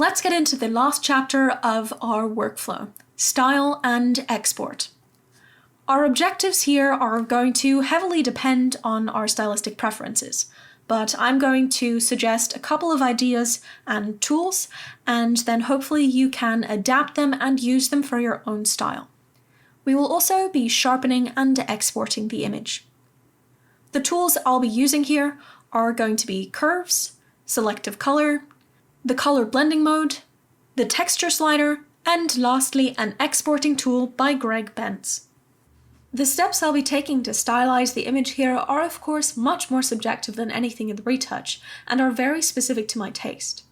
Let's get into the last chapter of our workflow, style and export. Our objectives here are going to heavily depend on our stylistic preferences, but I'm going to suggest a couple of ideas and tools, and then hopefully you can adapt them and use them for your own style. We will also be sharpening and exporting the image. The tools I'll be using here are going to be curves, selective color, the color blending mode, the texture slider, and lastly an exporting tool by Greg Benz. The steps I'll be taking to stylize the image here are of course much more subjective than anything in the retouch and are very specific to my taste.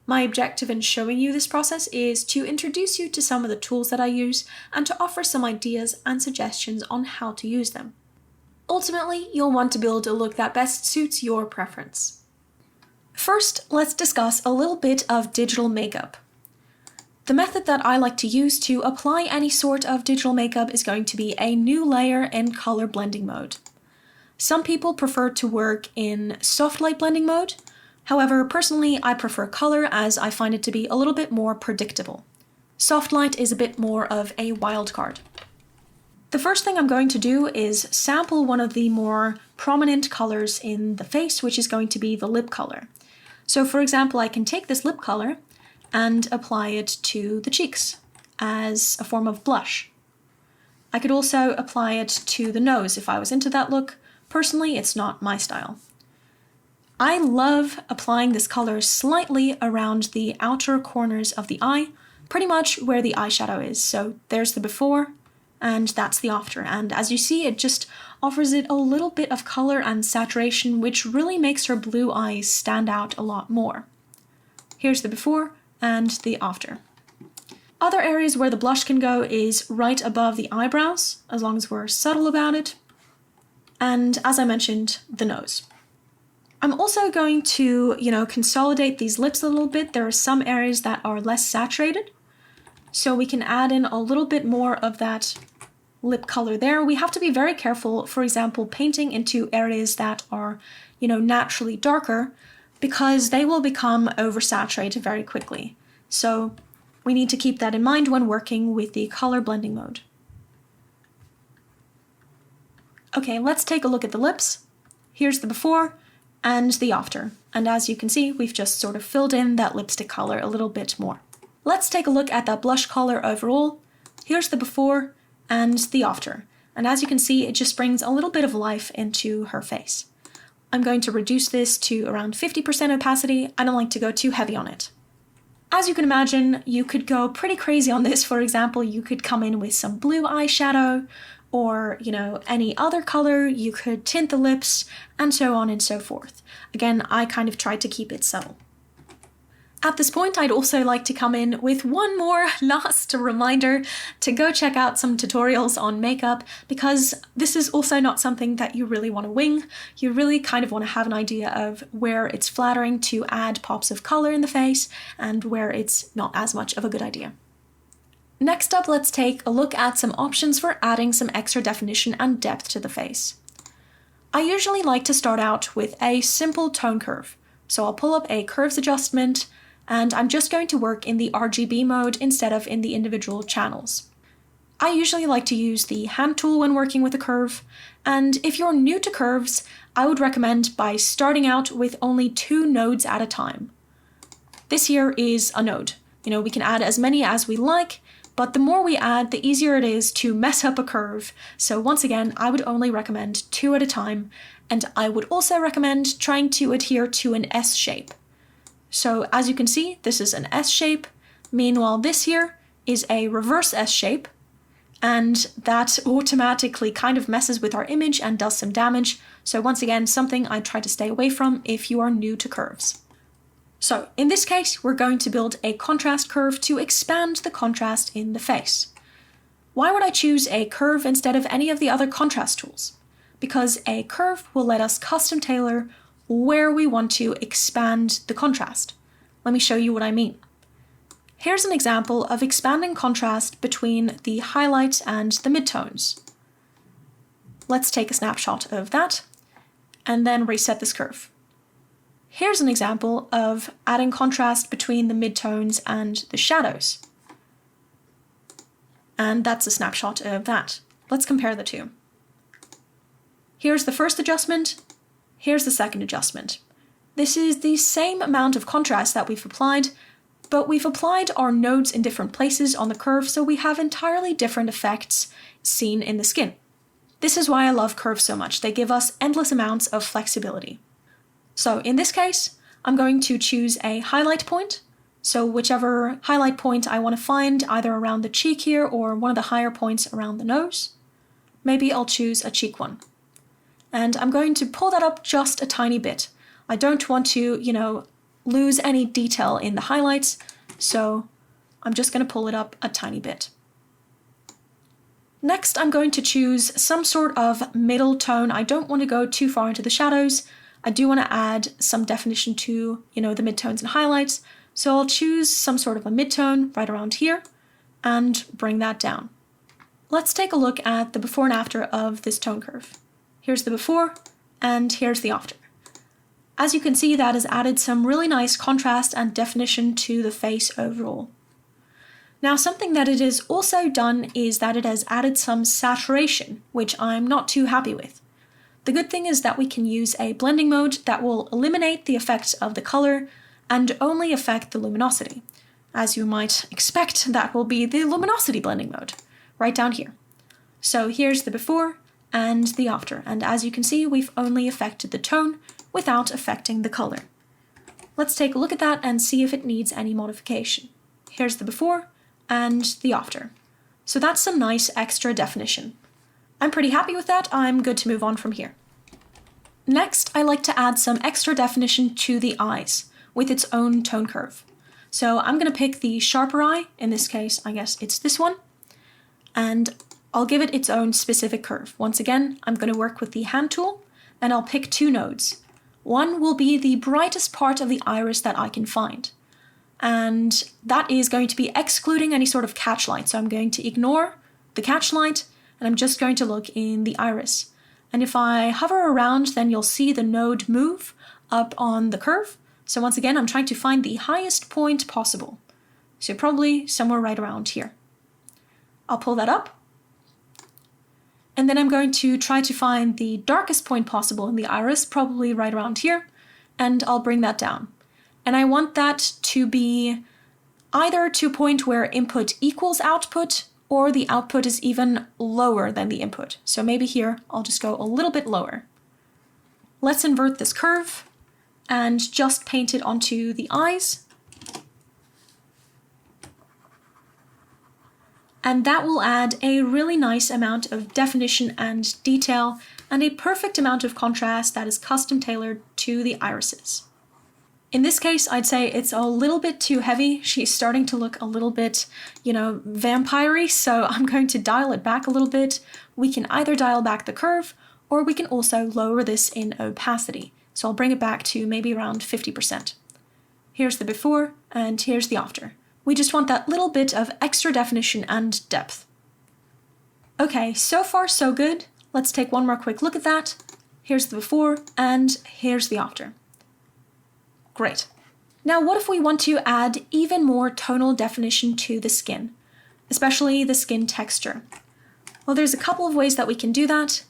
My objective in showing you this process is to introduce you to some of the tools that I use and to offer some ideas and suggestions on how to use them. Ultimately, you'll want to build a look that best suits your preference. First, let's discuss a little bit of digital makeup. The method that I like to use to apply any sort of digital makeup is going to be a new layer in color blending mode. Some people prefer to work in soft light blending mode. However, personally, I prefer color as I find it to be a little bit more predictable. Soft light is a bit more of a wild card. The first thing I'm going to do is sample one of the more prominent colors in the face, which is going to be the lip color. So for example, I can take this lip color and apply it to the cheeks as a form of blush. I could also apply it to the nose if I was into that look. Personally, it's not my style. I love applying this color slightly around the outer corners of the eye, pretty much where the eyeshadow is. So there's the before, and that's the after. And as you see, it just offers it a little bit of color and saturation, which really makes her blue eyes stand out a lot more. Here's the before and the after. Other areas where the blush can go is right above the eyebrows, as long as we're subtle about it. And as I mentioned, the nose. I'm also going to, consolidate these lips a little bit. There are some areas that are less saturated, so we can add in a little bit more of that lip color there. We have to be very careful, for example, painting into areas that are, naturally darker, because they will become oversaturated very quickly. So we need to keep that in mind when working with the color blending mode. Okay, let's take a look at the lips. Here's the before and the after. And as you can see, we've just sort of filled in that lipstick color a little bit more. Let's take a look at that blush color overall. Here's the before and the after. And as you can see, it just brings a little bit of life into her face. I'm going to reduce this to around 50% opacity. I don't like to go too heavy on it. As you can imagine, you could go pretty crazy on this. For example, you could come in with some blue eyeshadow, or, any other color. You could tint the lips, and so on and so forth. Again, I kind of tried to keep it subtle. At this point, I'd also like to come in with one more last reminder to go check out some tutorials on makeup, because this is also not something that you really want to wing. You really kind of want to have an idea of where it's flattering to add pops of color in the face and where it's not as much of a good idea. Next up, let's take a look at some options for adding some extra definition and depth to the face. I usually like to start out with a simple tone curve. So I'll pull up a curves adjustment, and I'm just going to work in the RGB mode instead of in the individual channels. I usually like to use the hand tool when working with a curve, and if you're new to curves, I would recommend by starting out with only 2 nodes at a time. This here is a node. We can add as many as we like, but the more we add, the easier it is to mess up a curve. So once again, I would only recommend 2 at a time, and I would also recommend trying to adhere to an S shape. So as you can see, this is an S shape. Meanwhile, this here is a reverse S shape, and that automatically kind of messes with our image and does some damage. So once again, something I try to stay away from if you are new to curves. So in this case, we're going to build a contrast curve to expand the contrast in the face. Why would I choose a curve instead of any of the other contrast tools? Because a curve will let us custom tailor where we want to expand the contrast. Let me show you what I mean. Here's an example of expanding contrast between the highlights and the midtones. Let's take a snapshot of that and then reset this curve. Here's an example of adding contrast between the midtones and the shadows. And that's a snapshot of that. Let's compare the two. Here's the first adjustment, here's the second adjustment. This is the same amount of contrast that we've applied, but we've applied our nodes in different places on the curve, so we have entirely different effects seen in the skin. This is why I love curves so much. They give us endless amounts of flexibility. So in this case, I'm going to choose a highlight point. So whichever highlight point I want to find, either around the cheek here or one of the higher points around the nose. Maybe I'll choose a cheek one. And I'm going to pull that up just a tiny bit. I don't want to, lose any detail in the highlights, so I'm just going to pull it up a tiny bit. Next, I'm going to choose some sort of middle tone. I don't want to go too far into the shadows. I do want to add some definition to, the midtones and highlights. So I'll choose some sort of a midtone right around here and bring that down. Let's take a look at the before and after of this tone curve. Here's the before and here's the after. As you can see, that has added some really nice contrast and definition to the face overall. Now, something that it has also done is that it has added some saturation, which I'm not too happy with. The good thing is that we can use a blending mode that will eliminate the effects of the color and only affect the luminosity. As you might expect, that will be the luminosity blending mode, right down here. So here's the before and the after, and as you can see, we've only affected the tone without affecting the color. Let's take a look at that and see if it needs any modification. Here's the before and the after. So that's some nice extra definition. I'm pretty happy with that. I'm good to move on from here. Next, I like to add some extra definition to the eyes with its own tone curve. So I'm going to pick the sharper eye, in this case, I guess it's this one, and I'll give it its own specific curve. Once again, I'm going to work with the hand tool, and I'll pick two nodes. One will be the brightest part of the iris that I can find, and that is going to be excluding any sort of catch light. So I'm going to ignore the catch light, and I'm just going to look in the iris. And if I hover around, then you'll see the node move up on the curve. So once again, I'm trying to find the highest point possible. So probably somewhere right around here. I'll pull that up. And then I'm going to try to find the darkest point possible in the iris, probably right around here, and I'll bring that down. And I want that to be either to a point where input equals output, or the output is even lower than the input. So maybe here, I'll just go a little bit lower. Let's invert this curve and just paint it onto the eyes. And that will add a really nice amount of definition and detail and a perfect amount of contrast that is custom tailored to the irises. In this case, I'd say it's a little bit too heavy. She's starting to look a little bit, vampire-y, so I'm going to dial it back a little bit. We can either dial back the curve, or we can also lower this in opacity. So I'll bring it back to maybe around 50%. Here's the before, and here's the after. We just want that little bit of extra definition and depth. Okay, so far so good. Let's take one more quick look at that. Here's the before, and here's the after. Great. Now what if we want to add even more tonal definition to the skin, especially the skin texture? Well, there's a couple of ways that we can do that.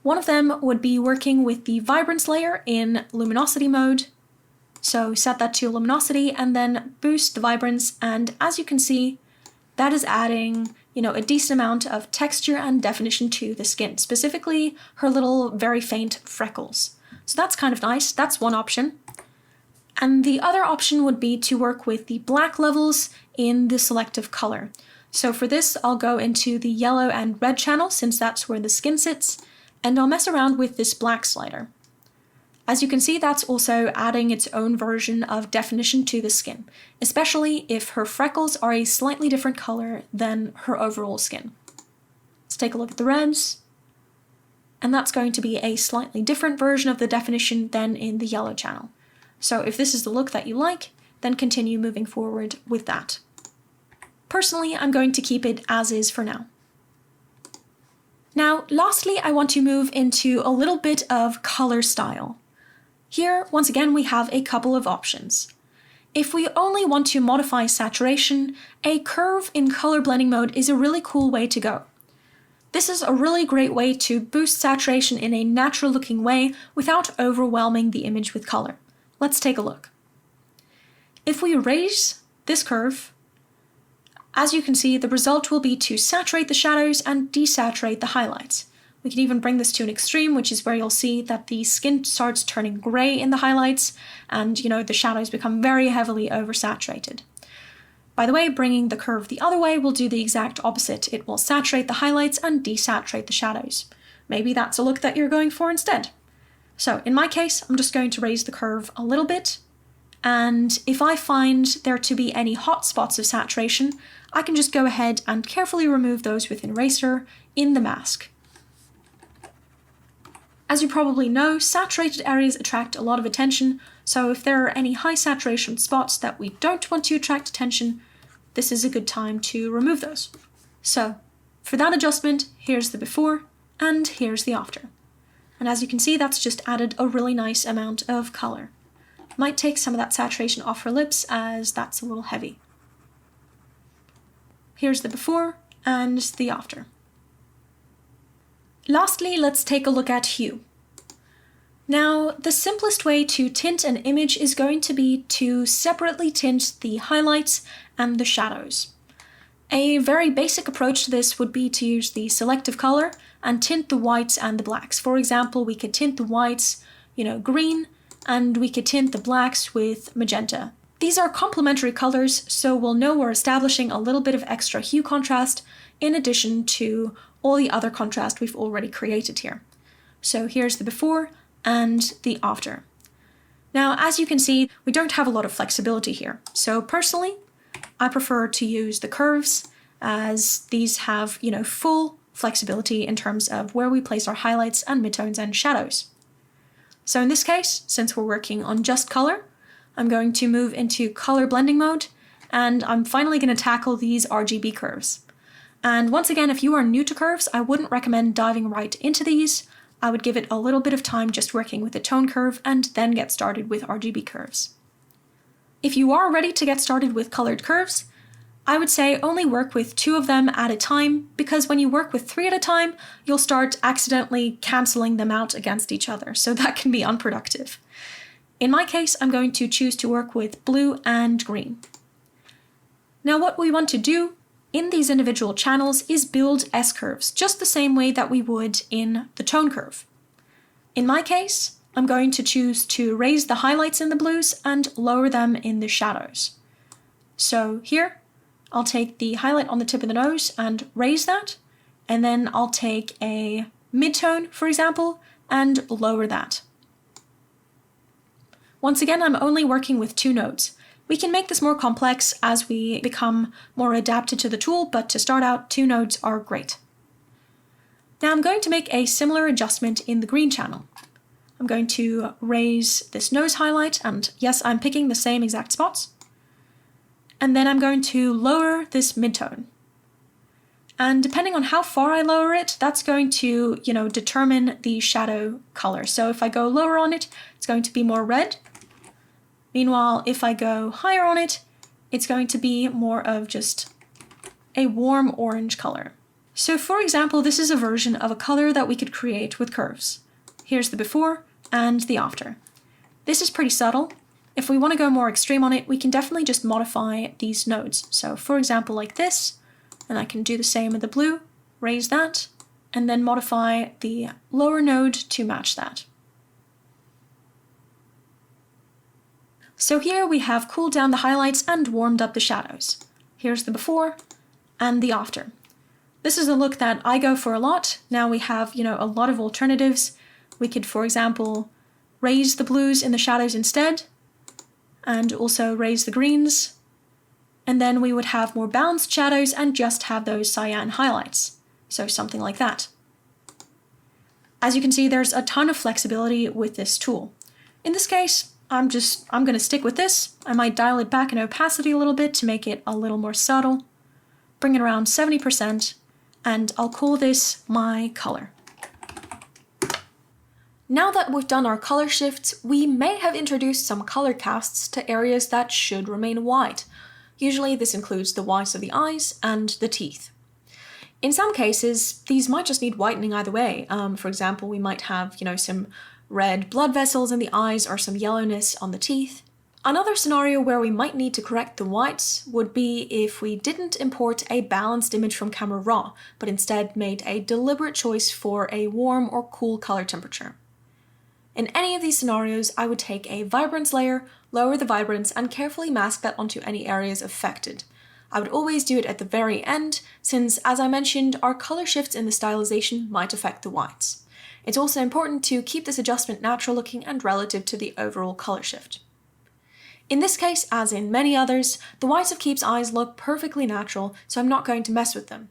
One of them would be working with the vibrance layer in luminosity mode. So set that to luminosity and then boost the vibrance, and as you can see, that is adding, a decent amount of texture and definition to the skin, specifically her little very faint freckles. So that's kind of nice. That's one option. And the other option would be to work with the black levels in the selective color. So for this, I'll go into the yellow and red channel, since that's where the skin sits, and I'll mess around with this black slider. As you can see, that's also adding its own version of definition to the skin, especially if her freckles are a slightly different color than her overall skin. Let's take a look at the reds. And that's going to be a slightly different version of the definition than in the yellow channel. So if this is the look that you like, then continue moving forward with that. Personally, I'm going to keep it as is for now. Now, lastly, I want to move into a little bit of color style. Here, once again, we have a couple of options. If we only want to modify saturation, a curve in color blending mode is a really cool way to go. This is a really great way to boost saturation in a natural looking way without overwhelming the image with color. Let's take a look. If we raise this curve, as you can see, the result will be to saturate the shadows and desaturate the highlights. We can even bring this to an extreme, which is where you'll see that the skin starts turning gray in the highlights and, the shadows become very heavily oversaturated. By the way, bringing the curve the other way will do the exact opposite. It will saturate the highlights and desaturate the shadows. Maybe that's a look that you're going for instead. So in my case, I'm just going to raise the curve a little bit. And if I find there to be any hot spots of saturation, I can just go ahead and carefully remove those with an eraser in the mask. As you probably know, saturated areas attract a lot of attention, so if there are any high saturation spots that we don't want to attract attention, this is a good time to remove those. So, for that adjustment, here's the before, and here's the after. And as you can see, that's just added a really nice amount of color. Might take some of that saturation off her lips, as that's a little heavy. Here's the before, and the after. Lastly, let's take a look at hue. Now, the simplest way to tint an image is going to be to separately tint the highlights and the shadows. A very basic approach to this would be to use the selective color and tint the whites and the blacks. For example, we could tint the whites, green, and we could tint the blacks with magenta. These are complementary colors, so we'll know we're establishing a little bit of extra hue contrast in addition to all the other contrast we've already created here. So here's the before and the after. Now, as you can see, we don't have a lot of flexibility here. So personally, I prefer to use the curves as these have, full flexibility in terms of where we place our highlights and midtones and shadows. So in this case, since we're working on just color, I'm going to move into color blending mode, and I'm finally going to tackle these RGB curves. And once again, if you are new to curves, I wouldn't recommend diving right into these. I would give it a little bit of time just working with the tone curve and then get started with RGB curves. If you are ready to get started with colored curves, I would say only work with 2 of them at a time, because when you work with 3 at a time, you'll start accidentally canceling them out against each other, so that can be unproductive. In my case, I'm going to choose to work with blue and green. Now what we want to do in these individual channels is build S-curves, just the same way that we would in the tone curve. In my case, I'm going to choose to raise the highlights in the blues and lower them in the shadows. So here, I'll take the highlight on the tip of the nose and raise that, and then I'll take a mid-tone, for example, and lower that. Once again, I'm only working with 2 nodes. We can make this more complex as we become more adapted to the tool, but to start out, 2 nodes are great. Now I'm going to make a similar adjustment in the green channel. I'm going to raise this nose highlight, and yes, I'm picking the same exact spots. And then I'm going to lower this midtone. And depending on how far I lower it, that's going to, determine the shadow color. So if I go lower on it, it's going to be more red. Meanwhile, if I go higher on it, it's going to be more of just a warm orange color. So for example, this is a version of a color that we could create with curves. Here's the before and the after. This is pretty subtle. If we want to go more extreme on it, we can definitely just modify these nodes. So for example, like this, and I can do the same with the blue, raise that, and then modify the lower node to match that. So here we have cooled down the highlights and warmed up the shadows. Here's the before and the after. This is a look that I go for a lot. Now we have, a lot of alternatives. We could, for example, raise the blues in the shadows instead, and also raise the greens. And then we would have more balanced shadows and just have those cyan highlights. So something like that. As you can see, there's a ton of flexibility with this tool. In this case, I'm going to stick with this. I might dial it back in opacity a little bit to make it a little more subtle. Bring it around 70%, and I'll call this my color. Now that we've done our color shifts, we may have introduced some color casts to areas that should remain white. Usually this includes the whites of the eyes and the teeth. In some cases, these might just need whitening either way. For example, we might have, some red blood vessels in the eyes or some yellowness on the teeth. Another scenario where we might need to correct the whites would be if we didn't import a balanced image from Camera Raw, but instead made a deliberate choice for a warm or cool color temperature. In any of these scenarios, I would take a vibrance layer, lower the vibrance, and carefully mask that onto any areas affected. I would always do it at the very end, since, as I mentioned, our color shifts in the stylization might affect the whites. It's also important to keep this adjustment natural looking and relative to the overall color shift. In this case, as in many others, the whites of Keep's eyes look perfectly natural, so I'm not going to mess with them.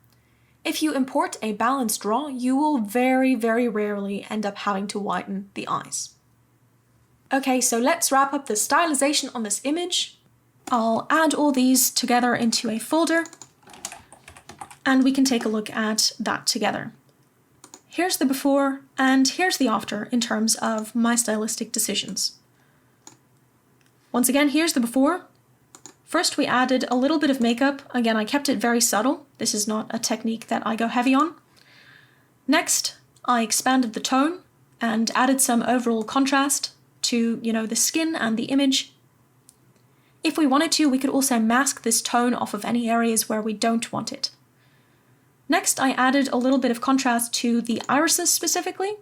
If you import a balanced raw, you will very, very rarely end up having to whiten the eyes. Okay, so let's wrap up the stylization on this image. I'll add all these together into a folder, and we can take a look at that together. Here's the before, and here's the after in terms of my stylistic decisions. Once again, here's the before. First, we added a little bit of makeup. Again, I kept it very subtle. This is not a technique that I go heavy on. Next, I expanded the tone and added some overall contrast to, the skin and the image. If we wanted to, we could also mask this tone off of any areas where we don't want it. Next, I added a little bit of contrast to the irises specifically.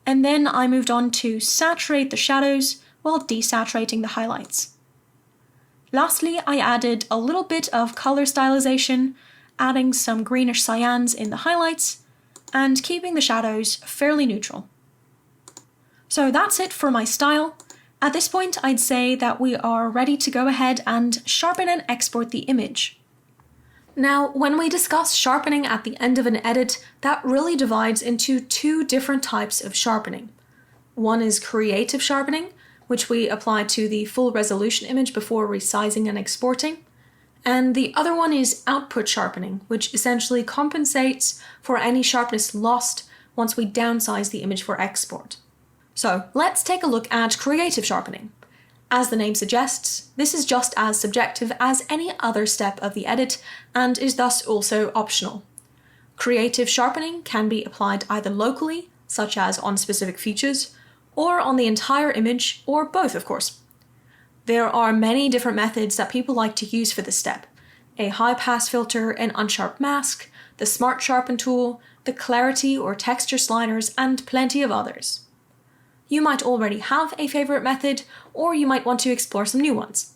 And then I moved on to saturate the shadows while desaturating the highlights. Lastly, I added a little bit of color stylization, adding some greenish cyans in the highlights, and keeping the shadows fairly neutral. So that's it for my style. At this point, I'd say that we are ready to go ahead and sharpen and export the image. Now, when we discuss sharpening at the end of an edit, that really divides into two different types of sharpening. One is creative sharpening, which we apply to the full resolution image before resizing and exporting. And the other one is output sharpening, which essentially compensates for any sharpness lost once we downsize the image for export. So let's take a look at creative sharpening. As the name suggests, this is just as subjective as any other step of the edit and is thus also optional. Creative sharpening can be applied either locally, such as on specific features, or on the entire image, or both, of course. There are many different methods that people like to use for this step. A high-pass filter, an unsharp mask, the Smart Sharpen tool, the clarity or texture sliders, and plenty of others. You might already have a favorite method, or you might want to explore some new ones.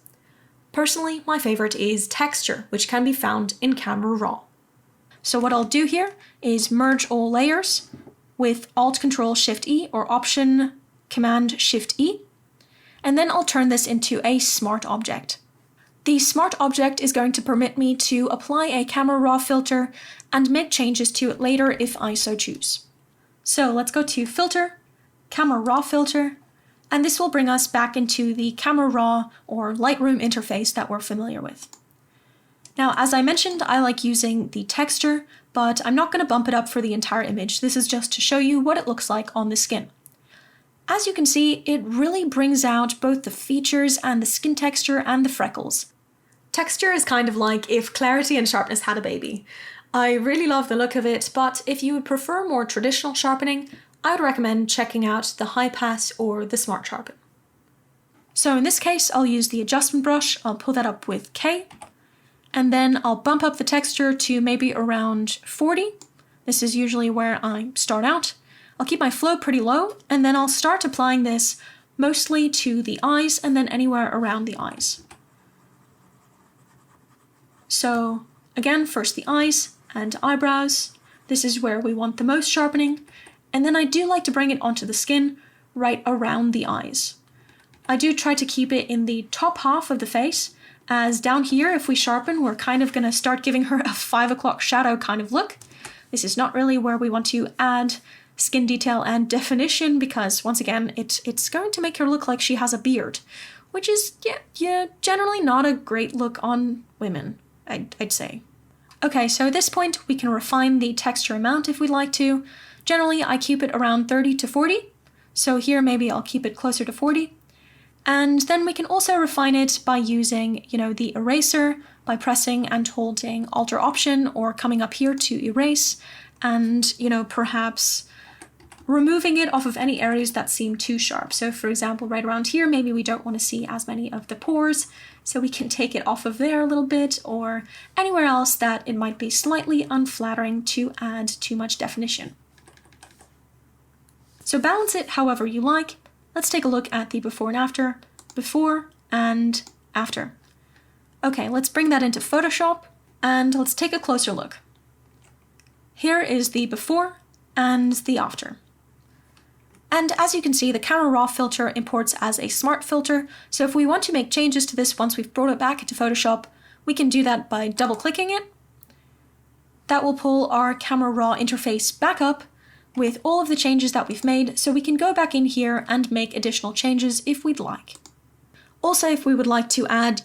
Personally, my favorite is texture, which can be found in Camera Raw. So what I'll do here is merge all layers with Alt-Control-Shift-E or Option-Command-Shift-E, and then I'll turn this into a smart object. The smart object is going to permit me to apply a Camera Raw filter and make changes to it later if I so choose. So let's go to Filter, Camera Raw Filter, and this will bring us back into the Camera Raw or Lightroom interface that we're familiar with. Now, as I mentioned, I like using the texture, but I'm not going to bump it up for the entire image. This is just to show you what it looks like on the skin. As you can see, it really brings out both the features and the skin texture and the freckles. Texture is kind of like if clarity and sharpness had a baby. I really love the look of it, but if you would prefer more traditional sharpening, I would recommend checking out the High Pass or the Smart Sharpen. So in this case, I'll use the adjustment brush. I'll pull that up with K, and then I'll bump up the texture to maybe around 40. This is usually where I start out. I'll keep my flow pretty low, and then I'll start applying this mostly to the eyes and then anywhere around the eyes. So again, first the eyes and eyebrows. This is where we want the most sharpening. And then I do like to bring it onto the skin right around the eyes. I do try to keep it in the top half of the face, as down here, if we sharpen, we're kind of going to start giving her a 5 o'clock shadow kind of look. This is not really where we want to add skin detail and definition, because once again, it's going to make her look like she has a beard, which is, generally not a great look on women, I'd say. Okay, so at this point, we can refine the texture amount if we'd like to. Generally, I keep it around 30 to 40, So here maybe I'll keep it closer to 40. And then we can also refine it by using, the eraser, by pressing and holding Alt or Option or coming up here to erase and, perhaps removing it off of any areas that seem too sharp. So for example, right around here, maybe we don't want to see as many of the pores, so we can take it off of there a little bit, or anywhere else that it might be slightly unflattering to add too much definition. So balance it however you like. Let's take a look at the before and after. Before and after. Okay, let's bring that into Photoshop and let's take a closer look. Here is the before and the after. And as you can see, the Camera Raw filter imports as a smart filter, so if we want to make changes to this once we've brought it back into Photoshop, we can do that by double-clicking it. That will pull our Camera Raw interface back up with all of the changes that we've made, so we can go back in here and make additional changes if we'd like. Also, if we would like to add,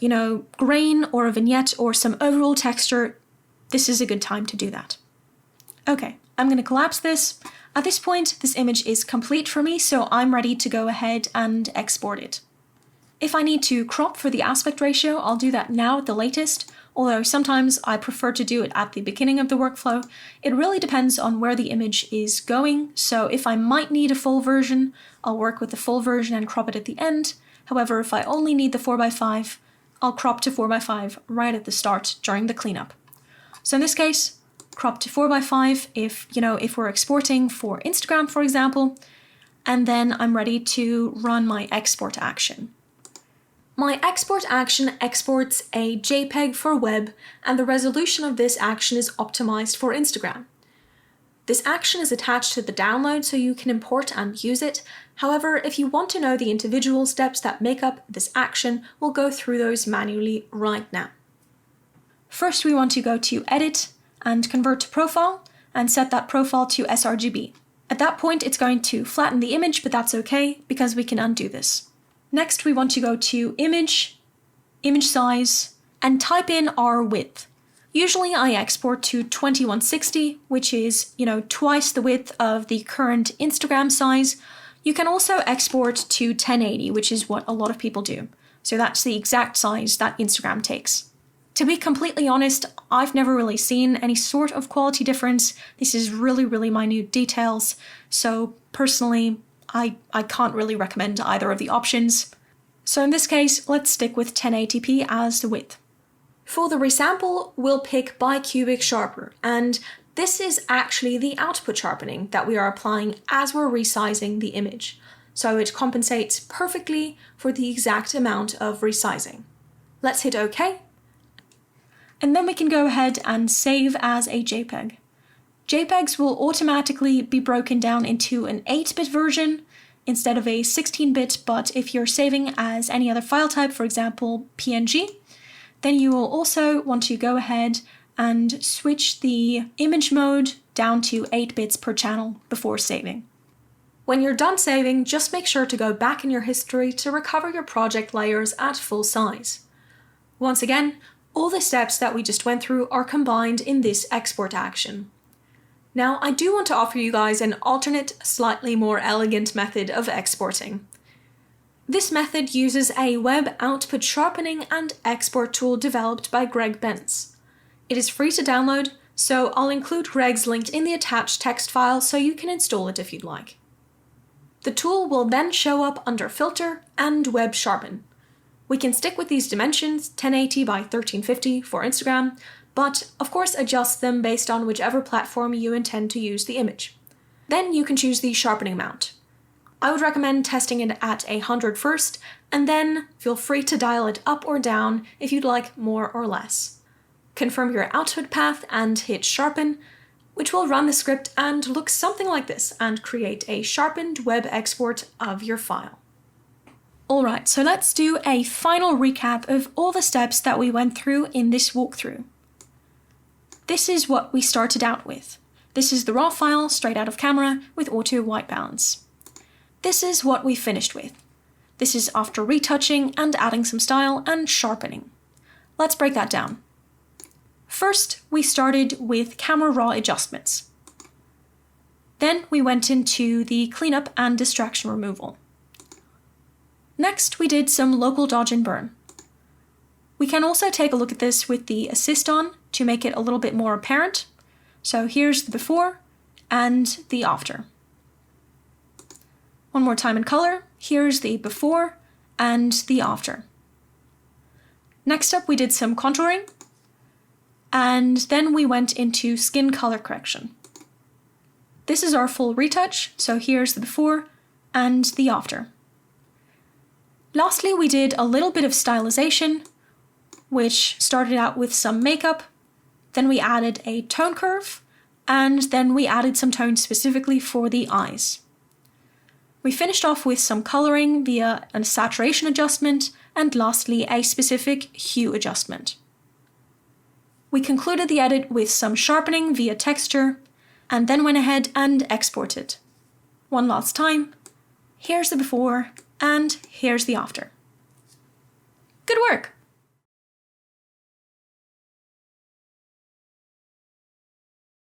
grain or a vignette or some overall texture, this is a good time to do that. Okay, I'm going to collapse this. At this point, this image is complete for me, so I'm ready to go ahead and export it. If I need to crop for the aspect ratio, I'll do that now at the latest, although sometimes I prefer to do it at the beginning of the workflow. It really depends on where the image is going, so if I might need a full version, I'll work with the full version and crop it at the end. However, if I only need the 4x5, I'll crop to 4x5 right at the start during the cleanup. So in this case, crop to 4x5 if we're exporting for Instagram, for example, and then I'm ready to run my export action. My export action exports a JPEG for web, and the resolution of this action is optimized for Instagram. This action is attached to the download so you can import and use it. However, if you want to know the individual steps that make up this action, we'll go through those manually right now. First, we want to go to Edit and Convert to Profile and set that profile to sRGB. At that point, it's going to flatten the image, but that's okay because we can undo this. Next, we want to go to Image, Image Size, and type in our width. Usually I export to 2160, which is, twice the width of the current Instagram size. You can also export to 1080, which is what a lot of people do. So that's the exact size that Instagram takes. To be completely honest, I've never really seen any sort of quality difference. This is really, really minute details. So personally, I can't really recommend either of the options. So in this case, let's stick with 1080p as the width. For the resample, we'll pick bicubic sharper, and this is actually the output sharpening that we are applying as we're resizing the image. So it compensates perfectly for the exact amount of resizing. Let's hit OK. And then we can go ahead and save as a JPEG. JPEGs will automatically be broken down into an 8-bit version instead of a 16-bit, but if you're saving as any other file type, for example, PNG, then you will also want to go ahead and switch the image mode down to 8 bits per channel before saving. When you're done saving, just make sure to go back in your history to recover your project layers at full size. Once again, all the steps that we just went through are combined in this export action. Now, I do want to offer you guys an alternate, slightly more elegant method of exporting. This method uses a web output sharpening and export tool developed by Greg Benz. It is free to download, so I'll include Greg's link in the attached text file so you can install it if you'd like. The tool will then show up under Filter and Web Sharpen. We can stick with these dimensions, 1080 by 1350 for Instagram, but of course adjust them based on whichever platform you intend to use the image. Then you can choose the sharpening amount. I would recommend testing it at 100 first, and then feel free to dial it up or down if you'd like more or less. Confirm your output path and hit Sharpen, which will run the script and look something like this and create a sharpened web export of your file. Alright, so let's do a final recap of all the steps that we went through in this walkthrough. This is what we started out with. This is the raw file straight out of camera with auto white balance. This is what we finished with. This is after retouching and adding some style and sharpening. Let's break that down. First, we started with camera raw adjustments. Then we went into the cleanup and distraction removal. Next, we did some local dodge and burn. We can also take a look at this with the assist on to make it a little bit more apparent. So here's the before and the after. One more time in color, here's the before and the after. Next up, we did some contouring, and then we went into skin color correction. This is our full retouch, so here's the before and the after. Lastly, we did a little bit of stylization, which started out with some makeup, then we added a tone curve, and then we added some tones specifically for the eyes. We finished off with some coloring via a saturation adjustment, and lastly a specific hue adjustment. We concluded the edit with some sharpening via texture, and then went ahead and exported. One last time, here's the before and here's the after. Good work!